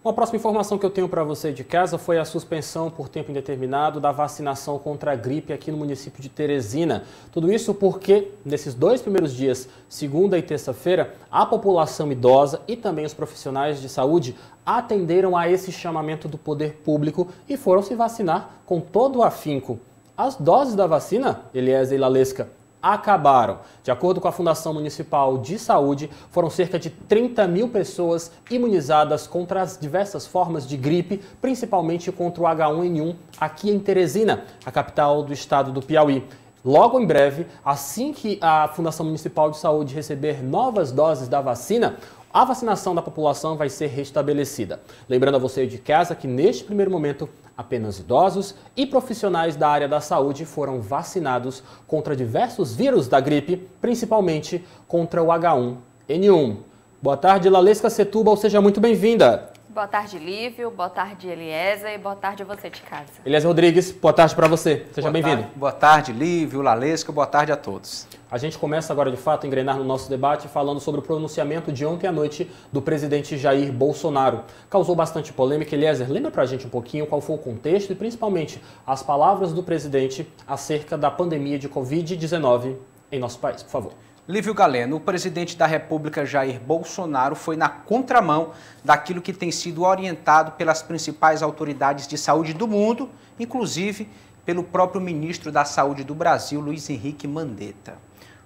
Uma próxima informação que eu tenho para você de casa foi a suspensão por tempo indeterminado da vacinação contra a gripe aqui no município de Teresina. Tudo isso porque, nesses 2 primeiros dias, segunda e terça-feira, a população idosa e também os profissionais de saúde atenderam a esse chamamento do poder público e foram se vacinar com todo o afinco. As doses da vacina, Eliezer e Lalesca, acabaram. De acordo com a Fundação Municipal de Saúde, foram cerca de 30 mil pessoas imunizadas contra as diversas formas de gripe, principalmente contra o H1N1 aqui em Teresina, a capital do estado do Piauí. Logo em breve, assim que a Fundação Municipal de Saúde receber novas doses da vacina, a vacinação da população vai ser restabelecida. Lembrando a você de casa que neste primeiro momento, apenas idosos e profissionais da área da saúde foram vacinados contra diversos vírus da gripe, principalmente contra o H1N1. Boa tarde, Lalesca Setúbal, seja muito bem-vinda. Boa tarde, Lívio. Boa tarde, Eliezer. E boa tarde a você de casa. Eliezer Rodrigues, boa tarde para você. Seja bem-vindo. Boa tarde, Lívio, Lalesca. Boa tarde a todos. A gente começa agora, de fato, a engrenar no nosso debate falando sobre o pronunciamento de ontem à noite do presidente Jair Bolsonaro. Causou bastante polêmica. Eliezer, lembra pra gente um pouquinho qual foi o contexto e, principalmente, as palavras do presidente acerca da pandemia de Covid-19 em nosso país, por favor. Lívio Galeno, o presidente da República Jair Bolsonaro foi na contramão daquilo que tem sido orientado pelas principais autoridades de saúde do mundo, inclusive pelo próprio ministro da Saúde do Brasil, Luiz Henrique Mandetta.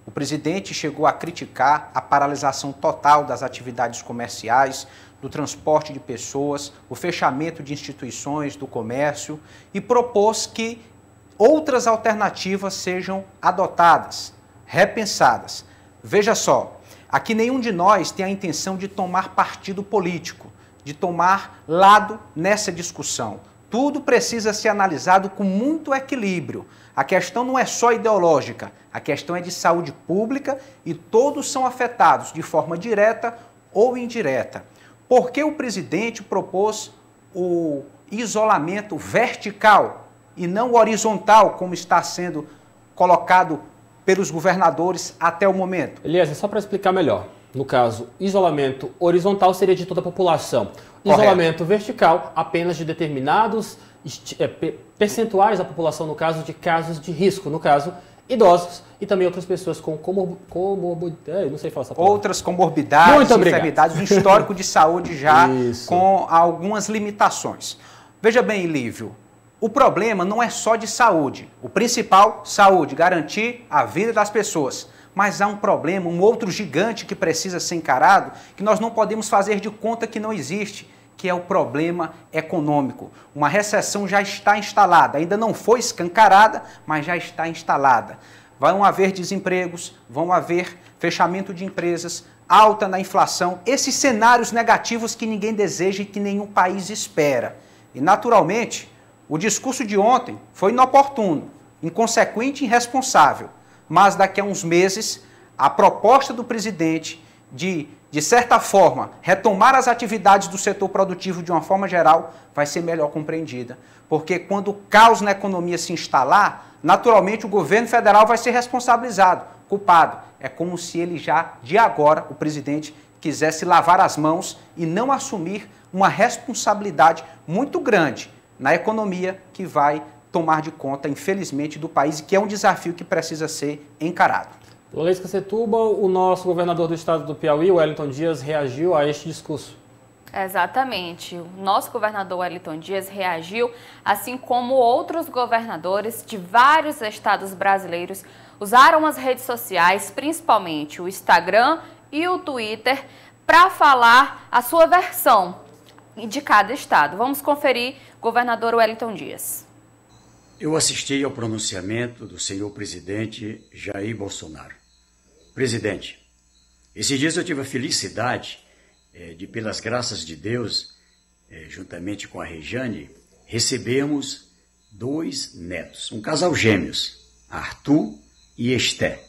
O presidente chegou a criticar a paralisação total das atividades comerciais, do transporte de pessoas, o fechamento de instituições, do comércio e propôs que outras alternativas sejam adotadas, repensadas. Veja só, aqui nenhum de nós tem a intenção de tomar partido político, de tomar lado nessa discussão. Tudo precisa ser analisado com muito equilíbrio. A questão não é só ideológica, a questão é de saúde pública e todos são afetados de forma direta ou indireta. Por que o presidente propôs o isolamento vertical e não horizontal, como está sendo colocado pelos governadores até o momento? Eliezer, só para explicar melhor. No caso, isolamento horizontal seria de toda a população. Correto. Isolamento vertical apenas de determinados percentuais da população, no caso de casos de risco, no caso, idosos e também outras pessoas com não sei falar essa palavra. Outras comorbidades, enfermidades, um histórico de saúde já com algumas limitações. Veja bem, Lívio, o problema não é só de saúde. O principal, saúde, garantir a vida das pessoas. Mas há um problema, um outro gigante que precisa ser encarado, que nós não podemos fazer de conta que não existe, que é o problema econômico. Uma recessão já está instalada, ainda não foi escancarada, mas já está instalada. Vão haver desempregos, vão haver fechamento de empresas, alta na inflação, esses cenários negativos que ninguém deseja e que nenhum país espera. E, naturalmente, o discurso de ontem foi inoportuno, inconsequente e irresponsável. Mas daqui a uns meses, a proposta do presidente de certa forma, retomar as atividades do setor produtivo de uma forma geral vai ser melhor compreendida. Porque quando o caos na economia se instalar, naturalmente o governo federal vai ser responsabilizado, culpado. É como se ele já, de agora, o presidente, quisesse lavar as mãos e não assumir uma responsabilidade muito grande na economia que vai tomar de conta, infelizmente, do país, e que é um desafio que precisa ser encarado. Lalesca Setúbal, o nosso governador do estado do Piauí, Wellington Dias, reagiu a este discurso. Exatamente. O nosso governador Wellington Dias reagiu, assim como outros governadores de vários estados brasileiros usaram as redes sociais, principalmente o Instagram e o Twitter, para falar a sua versão de cada estado. Vamos conferir, governador Wellington Dias. Eu assisti ao pronunciamento do senhor presidente Jair Bolsonaro. Presidente, esses dias eu tive a felicidade de, pelas graças de Deus, juntamente com a Rejane, recebermos 2 netos, um casal gêmeos, Arthur e Esté.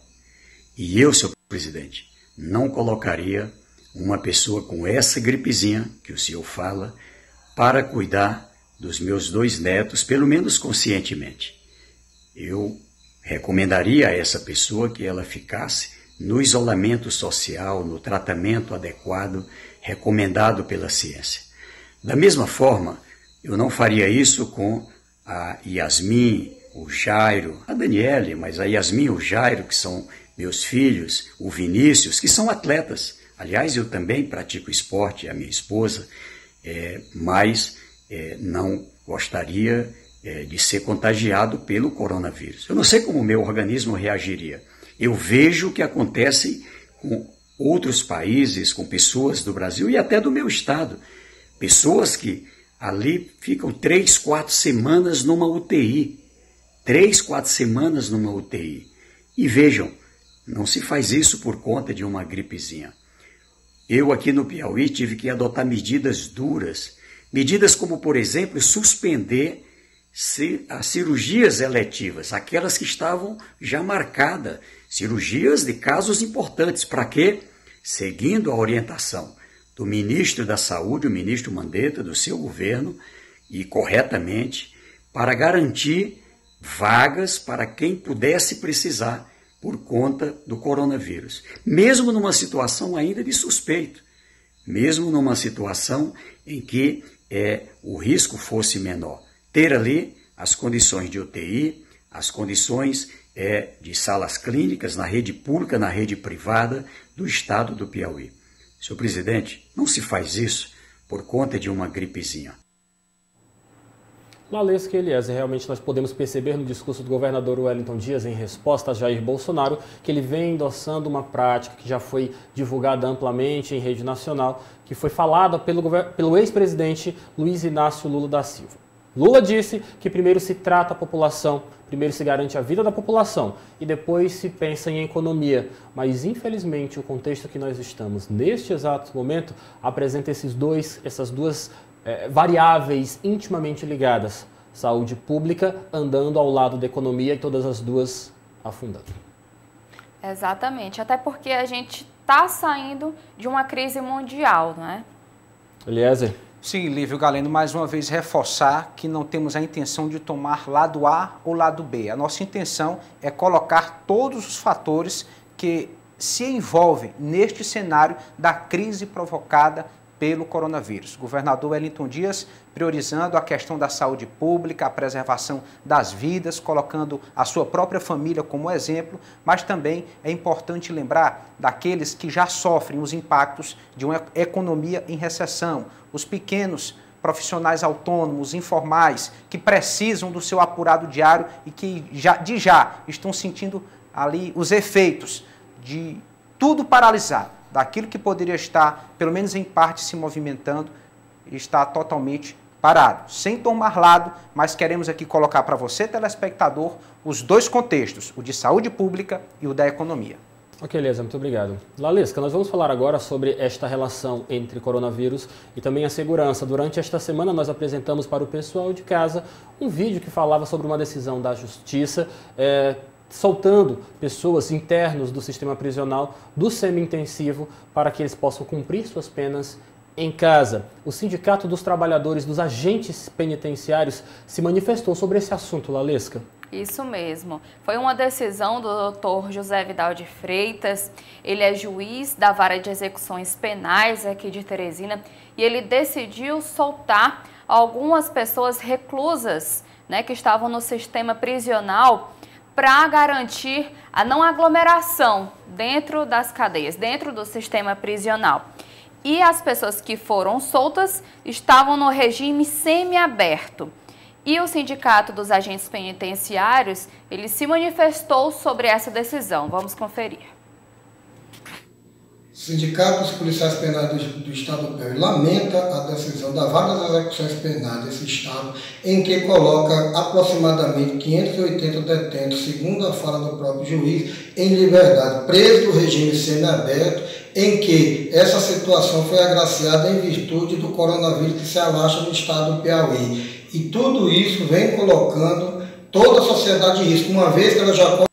E eu, senhor presidente, não colocaria uma pessoa com essa gripezinha que o senhor fala para cuidar dos meus 2 netos, pelo menos conscientemente. Eu recomendaria a essa pessoa que ela ficasse no isolamento social, no tratamento adequado, recomendado pela ciência. Da mesma forma, eu não faria isso com a Yasmin, o Jairo, a Daniele, mas a Yasmin e o Jairo, que são meus filhos, o Vinícius, que são atletas. Aliás, eu também pratico esporte, a minha esposa, mas não gostaria de ser contagiado pelo coronavírus. Eu não sei como o meu organismo reagiria. Eu vejo o que acontece com outros países, com pessoas do Brasil e até do meu estado. Pessoas que ali ficam 3, 4 semanas numa UTI. 3, 4 semanas numa UTI. E vejam, não se faz isso por conta de uma gripezinha. Eu aqui no Piauí tive que adotar medidas duras. Medidas como, por exemplo, suspender as cirurgias eletivas, aquelas que estavam já marcadas. Cirurgias de casos importantes. Para quê? Seguindo a orientação do ministro da Saúde, o ministro Mandetta, do seu governo, e corretamente, para garantir vagas para quem pudesse precisar por conta do coronavírus. Mesmo numa situação ainda de suspeito, mesmo numa situação em que o risco fosse menor. Ter ali as condições de UTI, as condições de salas clínicas na rede pública, na rede privada do estado do Piauí. Senhor presidente, não se faz isso por conta de uma gripezinha. Lalesca e Eliezer, realmente nós podemos perceber no discurso do governador Wellington Dias em resposta a Jair Bolsonaro que ele vem endossando uma prática que já foi divulgada amplamente em rede nacional, que foi falada pelo ex-presidente Luiz Inácio Lula da Silva. Lula disse que primeiro se trata a população, primeiro se garante a vida da população e depois se pensa em economia. Mas, infelizmente, o contexto que nós estamos neste exato momento apresenta essas duas variáveis intimamente ligadas. Saúde pública andando ao lado da economia e todas as duas afundando. Exatamente, até porque a gente está saindo de uma crise mundial, não é? Eliezer? Sim, Lívio Galeno, mais uma vez reforçar que não temos a intenção de tomar lado A ou lado B. A nossa intenção é colocar todos os fatores que se envolvem neste cenário da crise provocada pelo coronavírus. O governador Wellington Dias priorizando a questão da saúde pública, a preservação das vidas, colocando a sua própria família como exemplo, mas também é importante lembrar daqueles que já sofrem os impactos de uma economia em recessão, os pequenos profissionais autônomos, informais, que precisam do seu apurado diário e que já estão sentindo ali os efeitos de tudo paralisado, daquilo que poderia estar, pelo menos em parte, se movimentando, está totalmente parado. Sem tomar lado, mas queremos aqui colocar para você, telespectador, os dois contextos, o de saúde pública e o da economia. Ok, Eliezer, muito obrigado. Lalesca, nós vamos falar agora sobre esta relação entre coronavírus e também a segurança. Durante esta semana nós apresentamos para o pessoal de casa um vídeo que falava sobre uma decisão da Justiça, soltando pessoas internos do sistema prisional do semi-intensivo para que eles possam cumprir suas penas em casa. O Sindicato dos Trabalhadores dos Agentes Penitenciários se manifestou sobre esse assunto, Lalesca. Isso mesmo. Foi uma decisão do Dr. José Vidal de Freitas. Ele é juiz da Vara de Execuções Penais aqui de Teresina e ele decidiu soltar algumas pessoas reclusas, né, que estavam no sistema prisional para garantir a não aglomeração dentro das cadeias, dentro do sistema prisional. E as pessoas que foram soltas estavam no regime semiaberto. E o Sindicato dos Agentes Penitenciários, ele se manifestou sobre essa decisão. Vamos conferir. O Sindicato dos Policiais Penais do Estado do Piauí lamenta a decisão da Vara das Execuções Penais desse Estado, em que coloca aproximadamente 580 detentos, segundo a fala do próprio juiz, em liberdade, presos do regime semiaberto, em que essa situação foi agraciada em virtude do coronavírus que se alastra no Estado do Piauí. E tudo isso vem colocando toda a sociedade em risco, uma vez que ela já...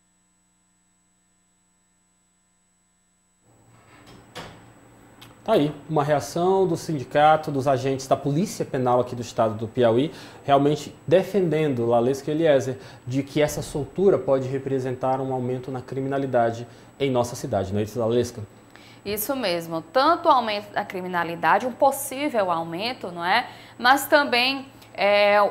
Tá aí, uma reação do Sindicato dos Agentes da Polícia Penal aqui do Estado do Piauí, realmente defendendo, Lalesca e Eliezer, de que essa soltura pode representar um aumento na criminalidade em nossa cidade, não é isso, Lalesca? Isso mesmo, tanto o aumento da criminalidade, um possível aumento, não é? Mas também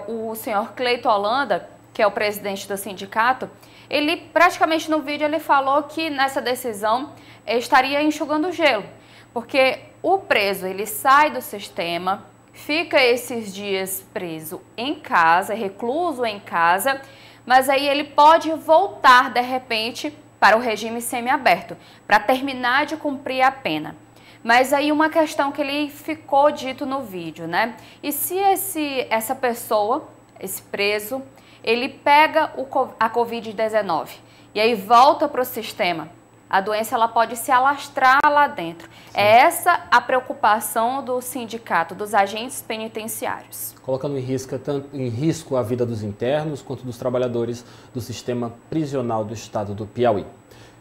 o senhor Cleiton Holanda, que é o presidente do sindicato, ele praticamente no vídeo ele falou que nessa decisão estaria enxugando gelo, porque o preso ele sai do sistema, fica esses dias preso em casa, recluso em casa, mas aí ele pode voltar de repente para o regime semiaberto, para terminar de cumprir a pena. Mas aí uma questão que ele ficou dito no vídeo, né? E se essa pessoa, esse preso, ele pega a Covid-19 e aí volta para o sistema, a doença ela pode se alastrar lá dentro. Sim. É essa a preocupação do sindicato, dos agentes penitenciários. Colocando tanto em risco a vida dos internos quanto dos trabalhadores do sistema prisional do estado do Piauí.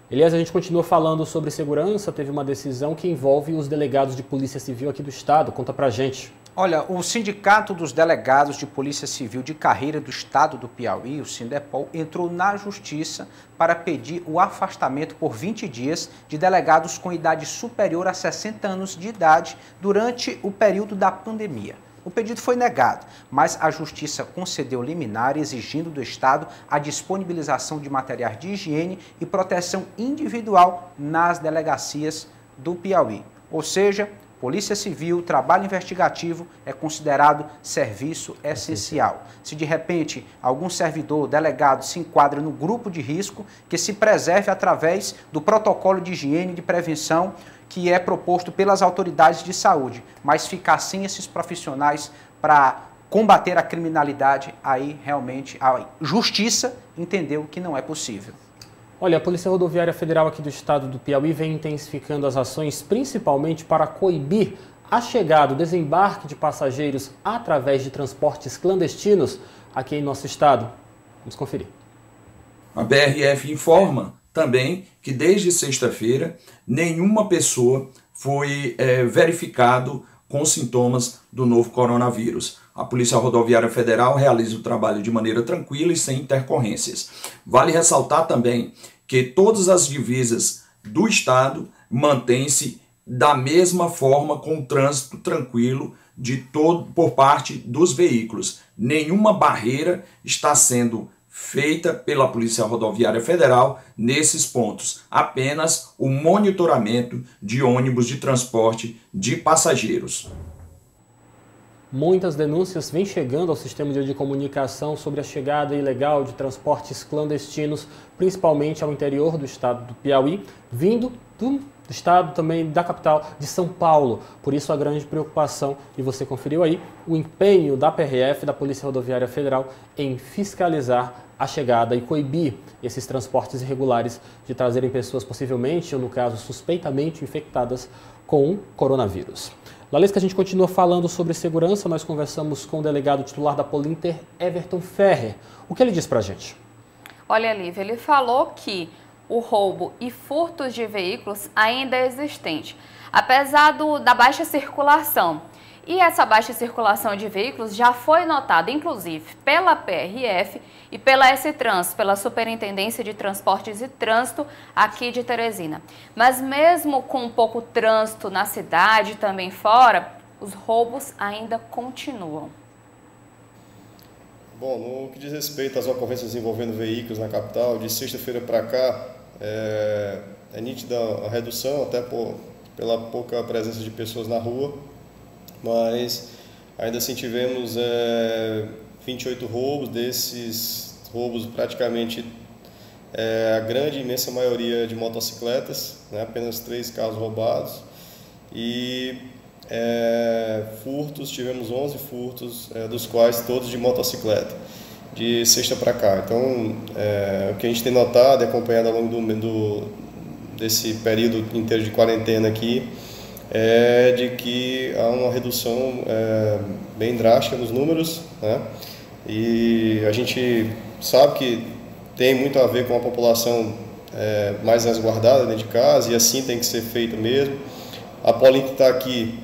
Elias, a gente continua falando sobre segurança, teve uma decisão que envolve os delegados de Polícia Civil aqui do estado. Conta pra gente. Olha, o Sindicato dos Delegados de Polícia Civil de Carreira do Estado do Piauí, o Sindepol, entrou na Justiça para pedir o afastamento por 20 dias de delegados com idade superior a 60 anos de idade durante o período da pandemia. O pedido foi negado, mas a Justiça concedeu liminar exigindo do Estado a disponibilização de materiais de higiene e proteção individual nas delegacias do Piauí. Ou seja, Polícia Civil, trabalho investigativo é considerado serviço essencial. Se de repente algum servidor, delegado, se enquadra no grupo de risco, que se preserve através do protocolo de higiene e de prevenção que é proposto pelas autoridades de saúde, mas ficar sem esses profissionais para combater a criminalidade, aí realmente a Justiça entendeu que não é possível. Olha, a Polícia Rodoviária Federal aqui do estado do Piauí vem intensificando as ações, principalmente para coibir a chegada, o desembarque de passageiros através de transportes clandestinos aqui em nosso estado. Vamos conferir. A BRF informa também que desde sexta-feira nenhuma pessoa foi verificado com sintomas do novo coronavírus. A Polícia Rodoviária Federal realiza o trabalho de maneira tranquila e sem intercorrências. Vale ressaltar também que todas as divisas do estado mantêm-se da mesma forma com o trânsito tranquilo por parte dos veículos. Nenhuma barreira está sendo feita pela Polícia Rodoviária Federal nesses pontos, apenas o monitoramento de ônibus de transporte de passageiros. Muitas denúncias vêm chegando ao sistema de comunicação sobre a chegada ilegal de transportes clandestinos, principalmente ao interior do estado do Piauí, vindo do estado também da capital de São Paulo. Por isso a grande preocupação, e você conferiu aí, o empenho da PRF, da Polícia Rodoviária Federal, em fiscalizar a chegada e coibir esses transportes irregulares de trazerem pessoas possivelmente, ou no caso suspeitamente infectadas com o coronavírus. Lalesca, a gente continua falando sobre segurança, nós conversamos com o delegado titular da Polinter, Everton Ferrer. O que ele diz pra gente? Olha, Lívia, ele falou que o roubo e furtos de veículos ainda é existente, apesar da baixa circulação. E essa baixa circulação de veículos já foi notada, inclusive, pela PRF e pela S-Trans, pela Superintendência de Transportes e Trânsito aqui de Teresina. Mas mesmo com pouco trânsito na cidade e também fora, os roubos ainda continuam. Bom, no que diz respeito às ocorrências envolvendo veículos na capital, de sexta-feira para cá, é nítida a redução, até pela pouca presença de pessoas na rua. Mas ainda assim tivemos 28 roubos, desses roubos praticamente a grande, imensa maioria de motocicletas, né? Apenas 3 carros roubados. E furtos, tivemos 11 furtos, dos quais todos de motocicleta, de sexta para cá. Então, o que a gente tem notado e acompanhado ao longo desse período inteiro de quarentena aqui, é de que há uma redução bem drástica nos números, né? E a gente sabe que tem muito a ver com a população mais resguardada dentro de casa, e assim tem que ser feito mesmo. A Polinter está aqui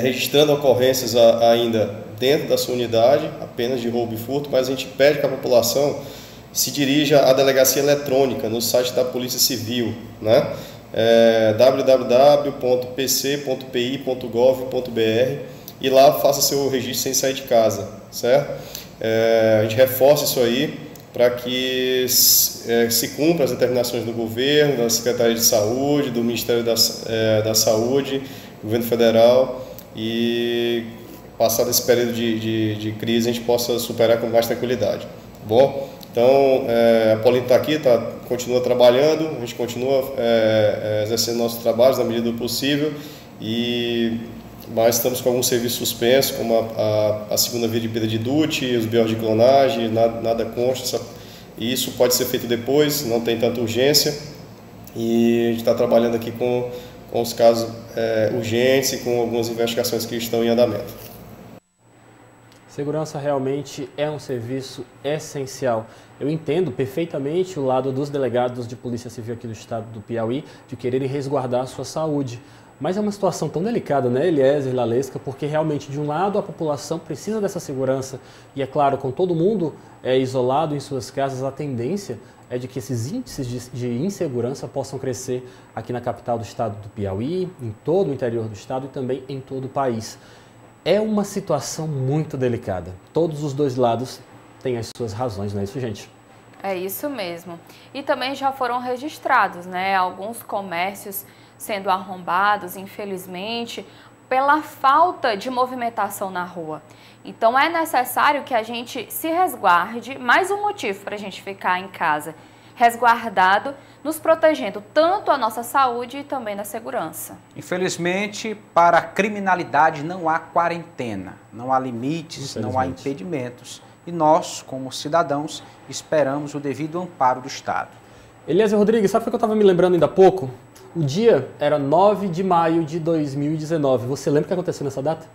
registrando ocorrências ainda dentro da sua unidade, apenas de roubo e furto, mas a gente pede que a população se dirija à delegacia eletrônica no site da Polícia Civil, né? www.pc.pi.gov.br, e lá faça seu registro sem sair de casa, certo? A gente reforça isso aí para que se cumpra as determinações do governo, da Secretaria de Saúde, do Ministério da Saúde, governo federal, e passado esse período de crise a gente possa superar com mais tranquilidade. Bom, então a Pauline está aqui, continua trabalhando, a gente continua exercendo nossos trabalhos na medida do possível, mas estamos com alguns serviços suspensos, como a segunda via de perda de DUT, os BIOS de clonagem, nada consta, e isso pode ser feito depois, não tem tanta urgência, e a gente está trabalhando aqui com os casos urgentes e com algumas investigações que estão em andamento. Segurança realmente é um serviço essencial. Eu entendo perfeitamente o lado dos delegados de Polícia Civil aqui do estado do Piauí de quererem resguardar a sua saúde. Mas é uma situação tão delicada, né, Eliezer, Lalesca, porque realmente, de um lado, a população precisa dessa segurança e, é claro, com todo mundo isolado em suas casas, a tendência é de que esses índices de insegurança possam crescer aqui na capital do estado do Piauí, em todo o interior do estado e também em todo o país. É uma situação muito delicada. Todos os dois lados têm as suas razões, não é isso, gente? É isso mesmo. E também já foram registrados, né, alguns comércios sendo arrombados, infelizmente, pela falta de movimentação na rua. Então é necessário que a gente se resguarde, mais um motivo para a gente ficar em casa, resguardado, nos protegendo tanto a nossa saúde e também da segurança. Infelizmente, para a criminalidade não há quarentena, não há limites, não há impedimentos. E nós, como cidadãos, esperamos o devido amparo do Estado. Eliezer Rodrigues, sabe o que eu estava me lembrando ainda há pouco? O dia era 9 de maio de 2019. Você lembra o que aconteceu nessa data?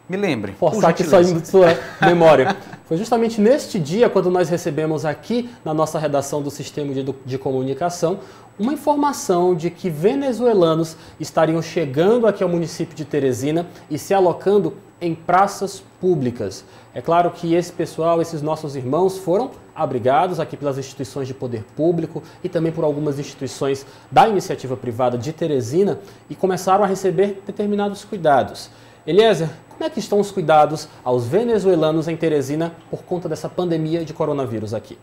Me lembre. Forçar aqui saindo de sua memória. Foi justamente neste dia, quando nós recebemos aqui na nossa redação do Sistema de Comunicação, uma informação de que venezuelanos estariam chegando aqui ao município de Teresina e se alocando em praças públicas. É claro que esse pessoal, esses nossos irmãos, foram abrigados aqui pelas instituições de poder público e também por algumas instituições da iniciativa privada de Teresina e começaram a receber determinados cuidados. Eliezer, como é que estão os cuidados aos venezuelanos em Teresina por conta dessa pandemia de coronavírus aqui?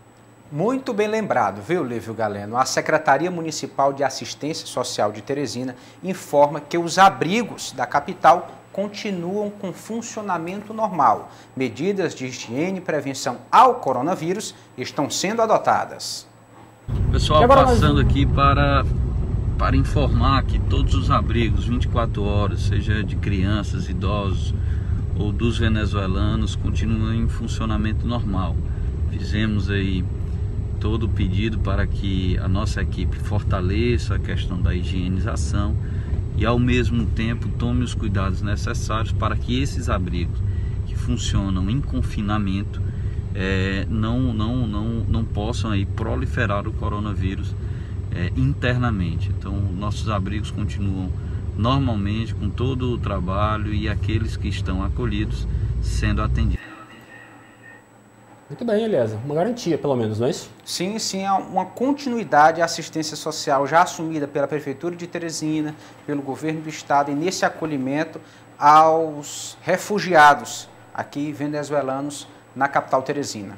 Muito bem lembrado, viu, Lívio Galeno? A Secretaria Municipal de Assistência Social de Teresina informa que os abrigos da capital continuam com funcionamento normal. Medidas de higiene e prevenção ao coronavírus estão sendo adotadas. Pessoal, passando aqui para informar que todos os abrigos 24 horas, seja de crianças, idosos ou dos venezuelanos, continuam em funcionamento normal. Fizemos aí todo o pedido para que a nossa equipe fortaleça a questão da higienização e ao mesmo tempo tome os cuidados necessários para que esses abrigos que funcionam em confinamento não possam aí proliferar o coronavírus internamente. Então nossos abrigos continuam normalmente com todo o trabalho e aqueles que estão acolhidos sendo atendidos. Muito bem, Eliezer. Uma garantia, pelo menos, não é isso? Sim, sim. Há uma continuidade à assistência social já assumida pela Prefeitura de Teresina, pelo Governo do Estado e nesse acolhimento aos refugiados aqui venezuelanos na capital Teresina.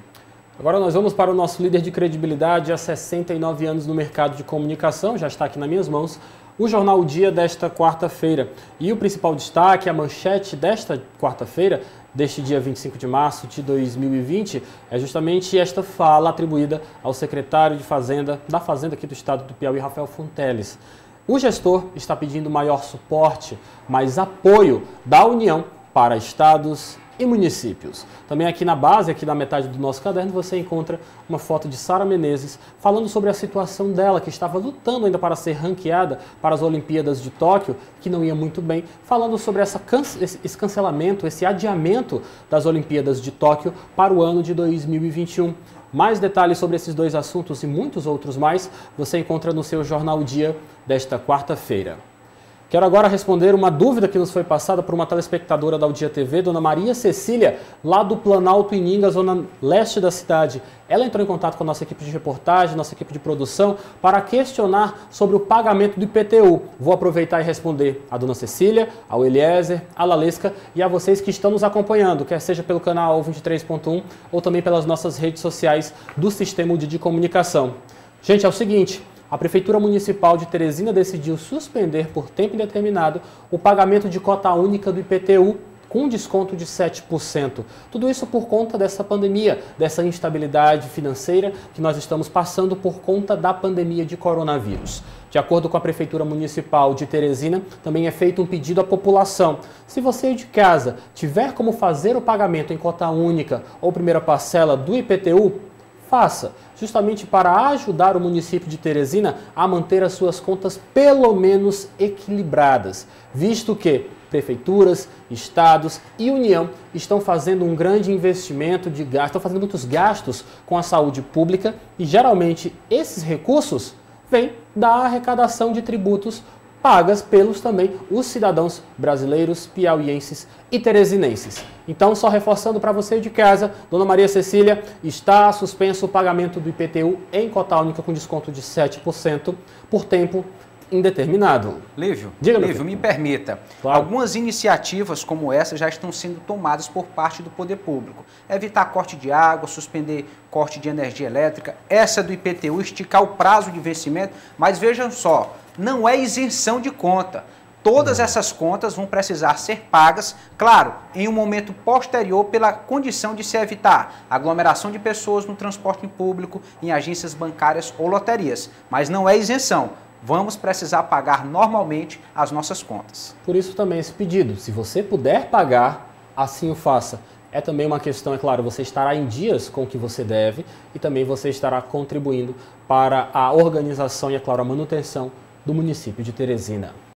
Agora nós vamos para o nosso líder de credibilidade há 69 anos no mercado de comunicação, já está aqui nas minhas mãos, o Jornal O Dia desta quarta-feira. E o principal destaque, a manchete desta quarta-feira, deste dia 25 de março de 2020, é justamente esta fala atribuída ao secretário de Fazenda, da Fazenda aqui do estado do Piauí, Rafael Fonteles. O gestor está pedindo maior suporte, mais apoio da União para estados e municípios. Também aqui na base, aqui na metade do nosso caderno, você encontra uma foto de Sara Menezes falando sobre a situação dela, que estava lutando ainda para ser ranqueada para as Olimpíadas de Tóquio, que não ia muito bem, falando sobre esse cancelamento, esse adiamento das Olimpíadas de Tóquio para o ano de 2021. Mais detalhes sobre esses dois assuntos e muitos outros mais, você encontra no seu Jornal Dia desta quarta-feira. Quero agora responder uma dúvida que nos foi passada por uma telespectadora da Aldia TV, dona Maria Cecília, lá do Planalto Ininga, zona leste da cidade. Ela entrou em contato com a nossa equipe de reportagem, nossa equipe de produção, para questionar sobre o pagamento do IPTU. Vou aproveitar e responder a dona Cecília, ao Eliezer, a Lalesca e a vocês que estão nos acompanhando, quer seja pelo canal 23.1 ou também pelas nossas redes sociais do Sistema de Comunicação. Gente, é o seguinte... A Prefeitura Municipal de Teresina decidiu suspender por tempo indeterminado o pagamento de cota única do IPTU com desconto de 7%. Tudo isso por conta dessa pandemia, dessa instabilidade financeira que nós estamos passando por conta da pandemia de coronavírus. De acordo com a Prefeitura Municipal de Teresina, também é feito um pedido à população. Se você de casa tiver como fazer o pagamento em cota única ou primeira parcela do IPTU, faça, justamente para ajudar o município de Teresina a manter as suas contas pelo menos equilibradas, visto que prefeituras, estados e União estão fazendo um grande investimento de gasto, estão fazendo muitos gastos com a saúde pública e geralmente esses recursos vêm da arrecadação de tributos pagas pelos também os cidadãos brasileiros, piauienses e teresinenses. Então, só reforçando para você de casa, dona Maria Cecília, está suspenso o pagamento do IPTU em cota única com desconto de 7% por tempo indeterminado. Lívio, Diga, Lívio, me permita. Claro. Algumas iniciativas como essa já estão sendo tomadas por parte do poder público. Evitar corte de água, suspender corte de energia elétrica, essa do IPTU, esticar o prazo de vencimento, mas vejam só, não é isenção de conta. Todas essas contas vão precisar ser pagas, claro, em um momento posterior pela condição de se evitar aglomeração de pessoas no transporte público, em agências bancárias ou loterias. Mas não é isenção. Vamos precisar pagar normalmente as nossas contas. Por isso também esse pedido. Se você puder pagar, assim o faça. É também uma questão, é claro, você estará em dias com o que você deve e também você estará contribuindo para a organização e, é claro, a manutenção do município de Teresina.